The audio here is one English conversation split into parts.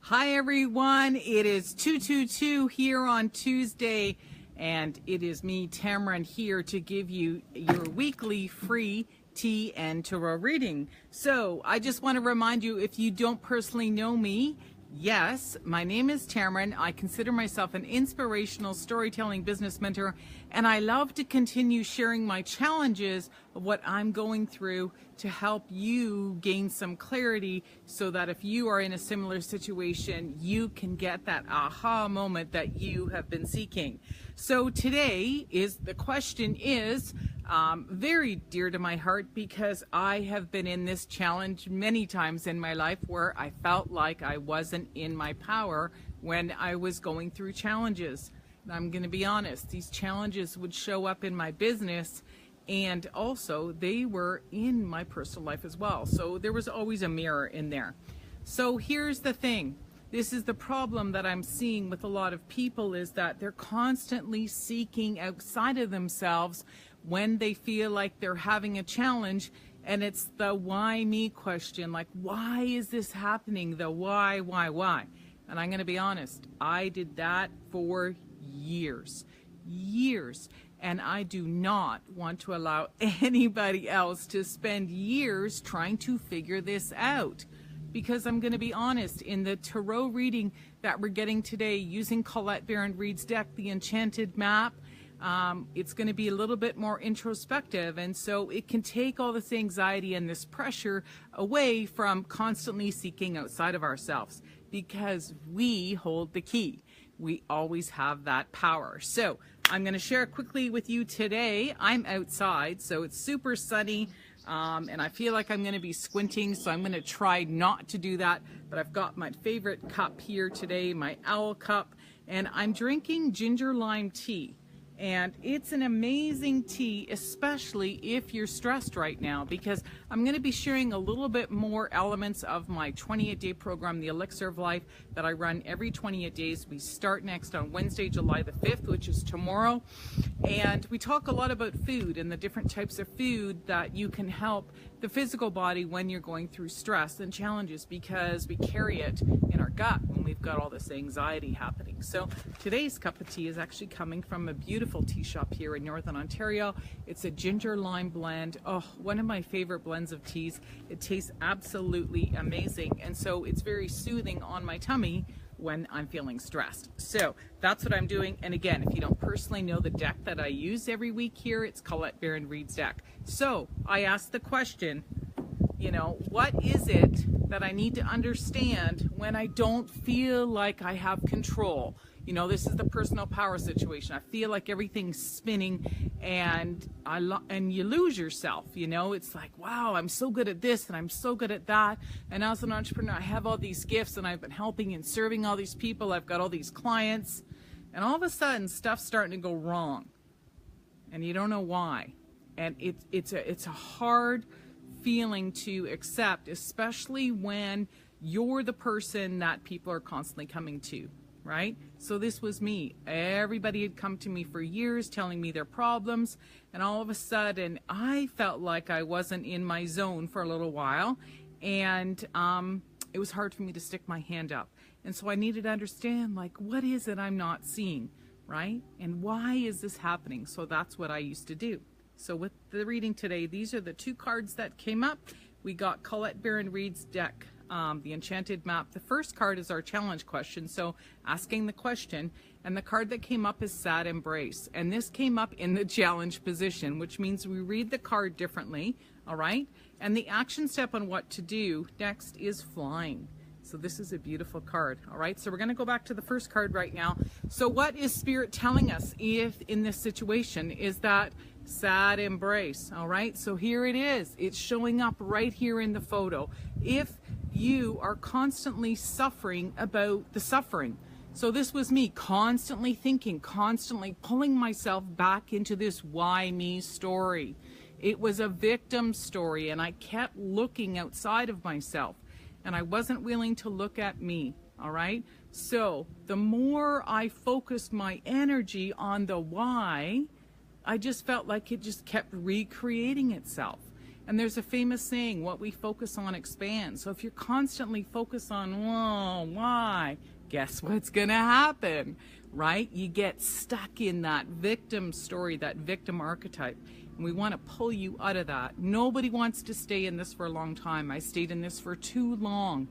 Hi everyone, it is 222 here on Tuesday, and it is me, Tammeron, here to give you your weekly free tea and tarot reading. So I just want to remind you, if you don't personally know me, yes, my name is Tammeron. I consider myself an inspirational storytelling business mentor, and I love to continue sharing my challenges of what I'm going through to help you gain some clarity so that if you are in a similar situation, you can get that aha moment that you have been seeking. So today the question is very dear to my heart, because I have been in this challenge many times in my life where I felt like I wasn't in my power when I was going through challenges. And I'm going to be honest, these challenges would show up in my business, and also they were in my personal life as well. So there was always a mirror in there. So here's the thing. This is the problem that I'm seeing with a lot of people, is that they're constantly seeking outside of themselves when they feel like they're having a challenge. And it's the why me question, like, why is this happening? The why? And I'm going to be honest, I did that for years. And I do not want to allow anybody else to spend years trying to figure this out. Because I'm going to be honest, in the tarot reading that we're getting today using Colette Baron-Reid's deck, the Enchanted Map, it's going to be a little bit more introspective, and so it can take all this anxiety and this pressure away from constantly seeking outside of ourselves, because we hold the key. We always have that power. So I'm going to share quickly with you today. I'm outside, so it's super sunny, and I feel like I'm going to be squinting, so I'm going to try not to do that. But I've got my favorite cup here today, my owl cup, and I'm drinking ginger lime tea. And it's an amazing tea, especially if you're stressed right now, because I'm going to be sharing a little bit more elements of my 28-day program, the Elixir of Life, that I run every 28 days. We start next on Wednesday, July the 5th, which is tomorrow. And we talk a lot about food and the different types of food that you can help the physical body when you're going through stress and challenges, because we carry it in our gut when we've got all this anxiety happening. So today's cup of tea is actually coming from a beautiful tea shop here in Northern Ontario. It's a ginger lime blend. Oh, one of my favorite blends of teas. It tastes absolutely amazing, and so it's very soothing on my tummy when I'm feeling stressed. So that's what I'm doing. And again, if you don't personally know the deck that I use every week here, it's Colette Baron-Reid's deck. So I asked the question, what is it that I need to understand when I don't feel like I have control? This is the personal power situation. I feel like everything's spinning, and you lose yourself. It's like, wow, I'm so good at this and I'm so good at that. And as an entrepreneur, I have all these gifts, and I've been helping and serving all these people. I've got all these clients, and all of a sudden stuff's starting to go wrong, and you don't know why. And it's a hard feeling to accept, especially when you're the person that people are constantly coming to. Right? So this was me. Everybody had come to me for years telling me their problems, and all of a sudden I felt like I wasn't in my zone for a little while, and it was hard for me to stick my hand up. And so I needed to understand, like, what is it I'm not seeing, right? And why is this happening? So that's what I used to do. So with the reading today, these are the two cards that came up. We got Colette Baron-Reid's deck, the Enchanted Map. The first card is our challenge question, so asking the question, and the card that came up is Sad Embrace, and this came up in the challenge position, which means we read the card differently, all right? And the action step on what to do next is flying. So this is a beautiful card, all right? So we're going to go back to the first card right now. So what is Spirit telling us if in this situation is that sad embrace, all right? So here it is. It's showing up right here in the photo. If you are constantly suffering about the suffering. So this was me constantly thinking, constantly pulling myself back into this why me story. It was a victim story, and I kept looking outside of myself, and I wasn't willing to look at me, all right? So the more I focused my energy on the why, I just felt like it just kept recreating itself. And there's a famous saying, what we focus on expands. So if you're constantly focused on, whoa, why? Guess what's going to happen, right? You get stuck in that victim story, that victim archetype. And we want to pull you out of that. Nobody wants to stay in this for a long time. I stayed in this for too long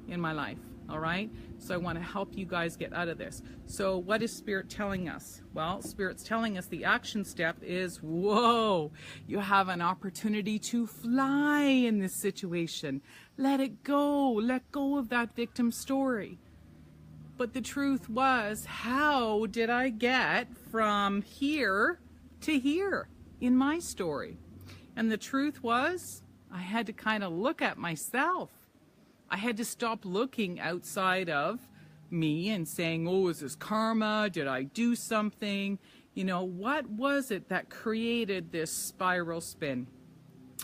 in my life, all right? So I want to help you guys get out of this. So what is Spirit telling us? Well, Spirit's telling us the action step is, whoa, you have an opportunity to fly in this situation. Let it go. Let go of that victim story. But the truth was, how did I get from here to here in my story? And the truth was, I had to kind of look at myself. I had to stop looking outside of me and saying, oh, is this karma? Did I do something? You know, what was it that created this spiral spin?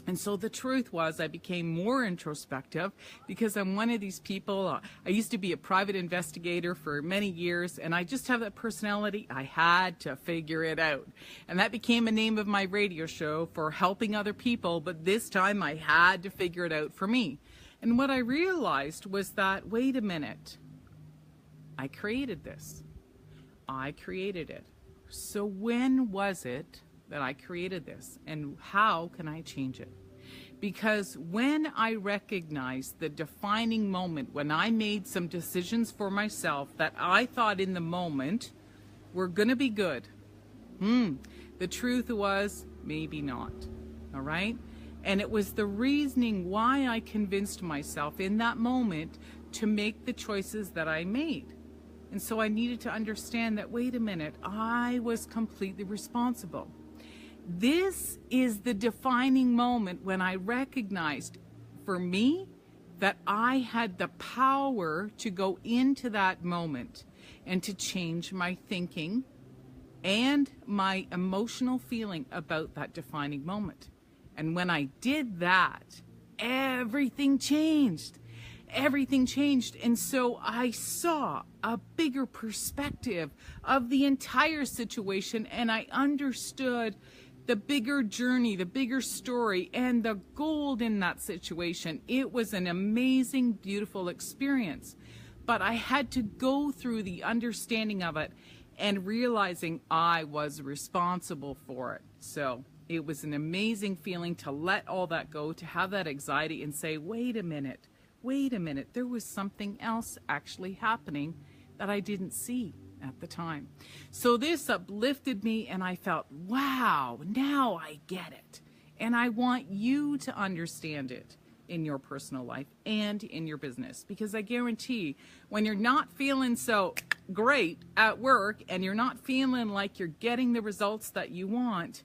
And so the truth was, I became more introspective because I'm one of these people. I used to be a private investigator for many years, and I just have that personality. I had to figure it out. And that became a name of my radio show, for helping other people, but this time I had to figure it out for me. And what I realized was that, wait a minute, I created this. I created it. So when was it that I created this, and how can I change it? Because when I recognized the defining moment, when I made some decisions for myself that I thought in the moment were going to be good, the truth was maybe not, all right? And it was the reasoning why I convinced myself in that moment to make the choices that I made. And so I needed to understand that, wait a minute, I was completely responsible. This is the defining moment when I recognized, for me, that I had the power to go into that moment and to change my thinking and my emotional feeling about that defining moment. And when I did that, everything changed. Everything changed. And so I saw a bigger perspective of the entire situation, and I understood the bigger journey, the bigger story, and the gold in that situation. It was an amazing, beautiful experience. But I had to go through the understanding of it and realizing I was responsible for it. So it was an amazing feeling to let all that go, to have that anxiety and say, wait a minute, there was something else actually happening that I didn't see at the time. So this uplifted me, and I felt, wow, now I get it. And I want you to understand it in your personal life and in your business, because I guarantee when you're not feeling so great at work and you're not feeling like you're getting the results that you want,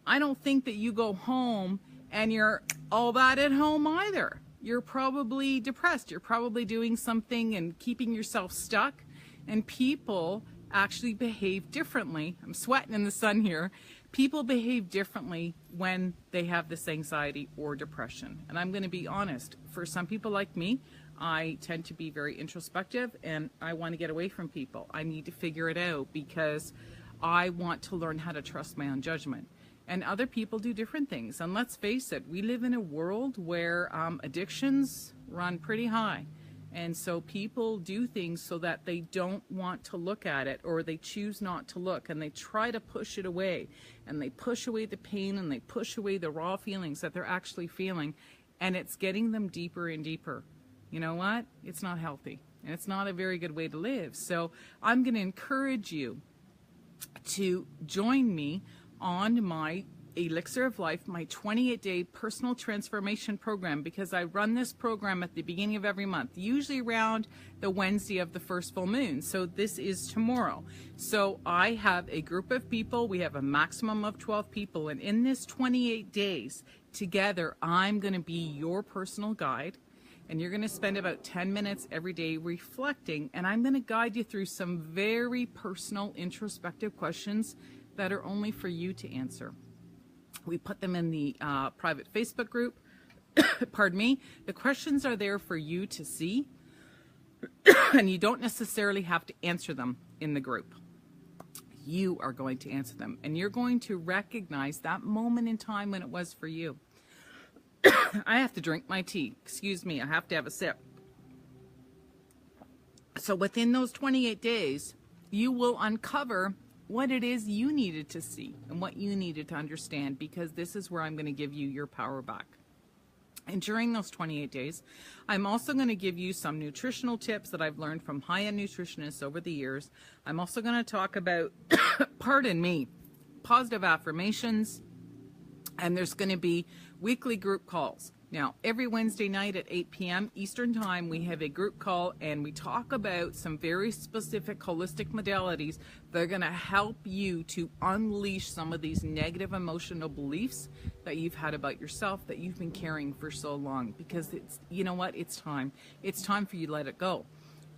I don't think that you go home and you're all that at home either. You're probably depressed. You're probably doing something and keeping yourself stuck. And people actually behave differently. I'm sweating in the sun here. People behave differently when they have this anxiety or depression. And I'm going to be honest, for some people like me, I tend to be very introspective and I want to get away from people. I need to figure it out because I want to learn how to trust my own judgment. And other people do different things. And let's face it, we live in a world where addictions run pretty high. And so people do things so that they don't want to look at it, or they choose not to look, and they try to push it away. And they push away the pain, and they push away the raw feelings that they're actually feeling. And it's getting them deeper and deeper. You know what? It's not healthy. And it's not a very good way to live. So I'm going to encourage you to join me on my Elixir of Life, my 28-day personal transformation program, because I run this program at the beginning of every month, usually around the Wednesday of the first full moon. So this is tomorrow. So I have a group of people. We have a maximum of 12 people. And in this 28 days together, I'm going to be your personal guide. And you're going to spend about 10 minutes every day reflecting. And I'm going to guide you through some very personal, introspective questions that are only for you to answer. We put them in the private Facebook group. Pardon me. The questions are there for you to see, and you don't necessarily have to answer them in the group. You are going to answer them, and you're going to recognize that moment in time when it was for you. I have to drink my tea. Excuse me, I have to have a sip. So within those 28 days, you will uncover what it is you needed to see and what you needed to understand, because this is where I'm going to give you your power back. And during those 28 days, I'm also going to give you some nutritional tips that I've learned from high-end nutritionists over the years. I'm also going to talk about, pardon me, positive affirmations, and there's going to be weekly group calls. Now, every Wednesday night at 8 p.m. Eastern Time, we have a group call, and we talk about some very specific holistic modalities that are going to help you to unleash some of these negative emotional beliefs that you've had about yourself that you've been carrying for so long. Because it's, you know what, it's time. It's time for you to let it go.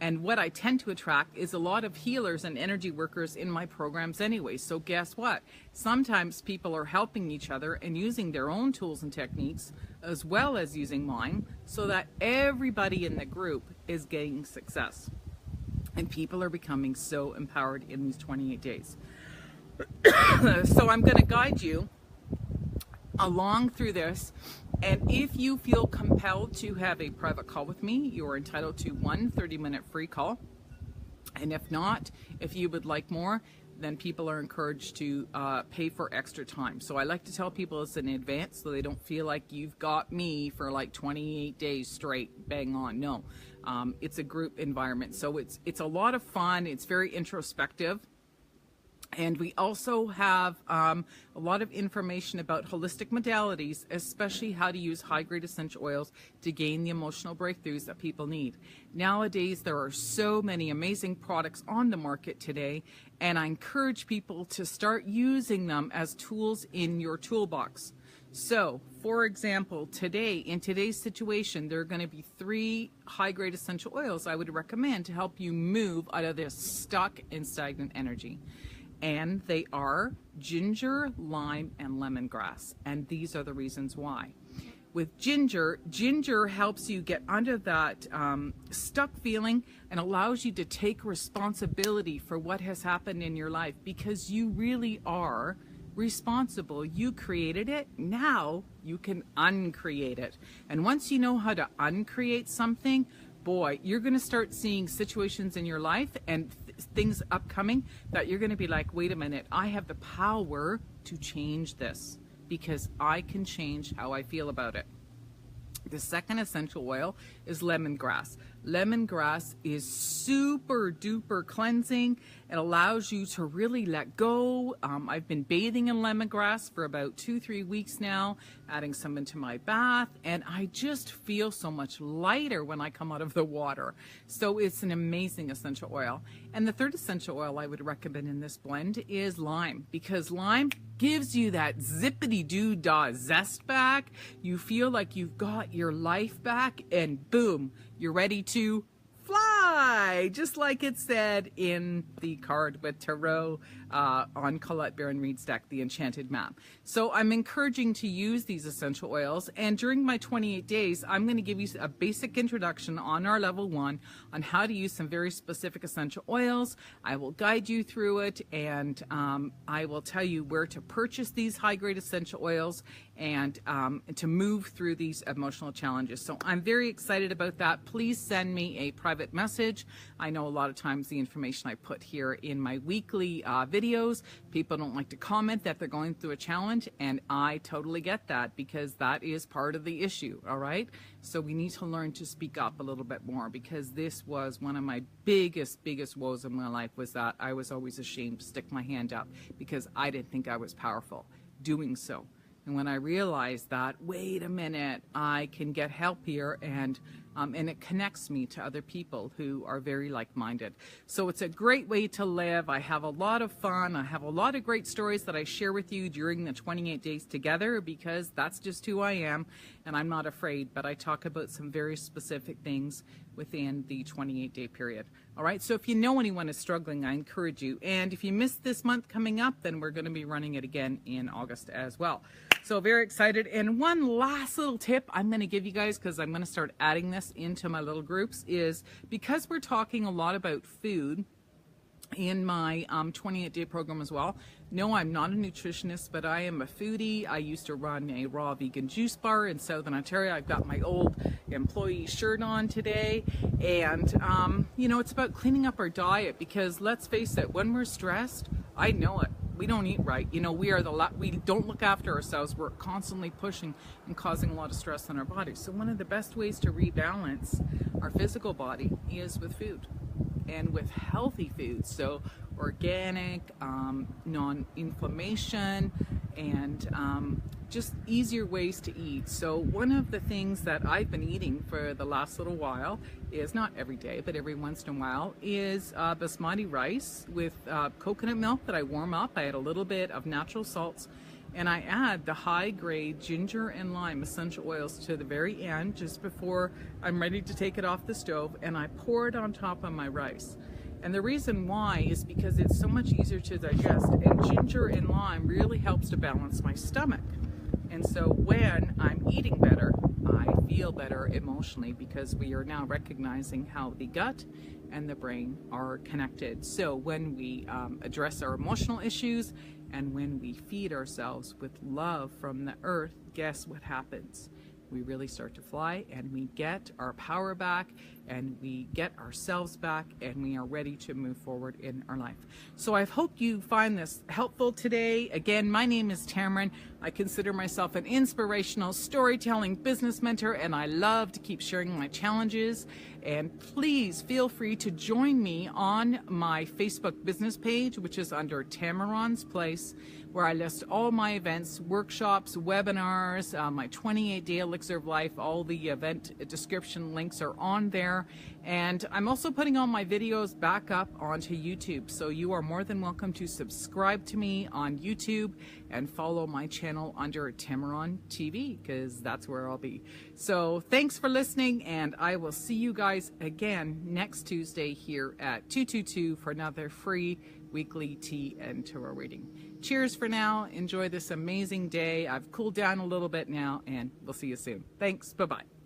And what I tend to attract is a lot of healers and energy workers in my programs anyway. So guess what? Sometimes people are helping each other and using their own tools and techniques as well as using mine, so that everybody in the group is getting success. And people are becoming so empowered in these 28 days. So I'm going to guide you along through this. And if you feel compelled to have a private call with me, you are entitled to one 30-minute free call. And if not, if you would like more, then people are encouraged to pay for extra time. So I like to tell people this in advance so they don't feel like you've got me for like 28 days straight, bang on. No, it's a group environment. So it's a lot of fun. It's very introspective. And we also have a lot of information about holistic modalities, especially how to use high-grade essential oils to gain the emotional breakthroughs that people need. Nowadays, there are so many amazing products on the market today, and I encourage people to start using them as tools in your toolbox. So, for example, today, in today's situation, there are going to be 3 high-grade essential oils I would recommend to help you move out of this stuck and stagnant energy. And they are ginger, lime, and lemongrass. And these are the reasons why. With ginger, ginger helps you get under that stuck feeling and allows you to take responsibility for what has happened in your life, because you really are responsible. You created it. Now you can uncreate it. And once you know how to uncreate something, boy, you're going to start seeing situations in your life and things upcoming that you're going to be like, wait a minute, I have the power to change this because I can change how I feel about it. The second essential oil is lemongrass. Lemongrass is super duper cleansing. It allows you to really let go. I've been bathing in lemongrass for about 2-3 weeks now, adding some into my bath, and I just feel so much lighter when I come out of the water. So it's an amazing essential oil. And the third essential oil I would recommend in this blend is lime, because lime gives you that zippity-doo-dah zest back. You feel like you've got your life back, and boom, you're ready to fly, just like it said in the card with tarot on Colette Baron-Reid's deck, the Enchanted Map. So I'm encouraging to use these essential oils, and during my 28 days, I'm going to give you a basic introduction on our level 1 on how to use some very specific essential oils. I will guide you through it, and I will tell you where to purchase these high-grade essential oils and to move through these emotional challenges. So I'm very excited about that. Please send me a private message. I know a lot of times the information I put here in my weekly videos, people don't like to comment that they're going through a challenge, and I totally get that, because that is part of the issue, all right? So we need to learn to speak up a little bit more, because this was one of my biggest woes in my life, was that I was always ashamed to stick my hand up because I didn't think I was powerful doing so. And when I realized that, wait a minute, I can get help here, and it connects me to other people who are very like-minded. So it's a great way to live. I have a lot of fun. I have a lot of great stories that I share with you during the 28 days together, because that's just who I am, and I'm not afraid, but I talk about some very specific things within the 28-day period. All right, so if you know anyone is struggling, I encourage you. And if you missed this month coming up, then we're going to be running it again in August as well. So very excited. And one last little tip I'm going to give you guys, because I'm going to start adding this into my little groups, is because we're talking a lot about food in my 28-day program as well. No, I'm not a nutritionist, but I am a foodie. I used to run a raw vegan juice bar in Southern Ontario. I've got my old employee shirt on today. And, you know, it's about cleaning up our diet, because let's face it, when we're stressed, I know it, we don't eat right. You know, we don't look after ourselves. We're constantly pushing and causing a lot of stress on our bodies. So one of the best ways to rebalance our physical body is with food, and with healthy foods. So organic, non-inflammation, and just easier ways to eat. So one of the things that I've been eating for the last little while is, not every day, but every once in a while, is basmati rice with coconut milk that I warm up. I add a little bit of natural salts, and I add the high-grade ginger and lime essential oils to the very end, just before I'm ready to take it off the stove, and I pour it on top of my rice. And the reason why is because it's so much easier to digest, and ginger and lime really helps to balance my stomach. And so when I'm eating better, I feel better emotionally, because we are now recognizing how the gut and the brain are connected. So when we address our emotional issues, and when we feed ourselves with love from the earth, guess what happens? We really start to fly, and we get our power back, and we get ourselves back, and we are ready to move forward in our life. So I hope you find this helpful today. Again, my name is Tammeron. I consider myself an inspirational storytelling business mentor, and I love to keep sharing my challenges. And please feel free to join me on my Facebook business page, which is under Tammeron's Place, where I list all my events, workshops, webinars, my 28-day elixir of life. All the event description links are on there. And I'm also putting all my videos back up onto YouTube. So you are more than welcome to subscribe to me on YouTube and follow my channel under tammerontv, because that's where I'll be. So thanks for listening, and I will see you guys again next Tuesday here at 222 for another free weekly tea and tarot reading. Cheers for now. Enjoy this amazing day. I've cooled down a little bit now, and we'll see you soon. Thanks. Bye-bye.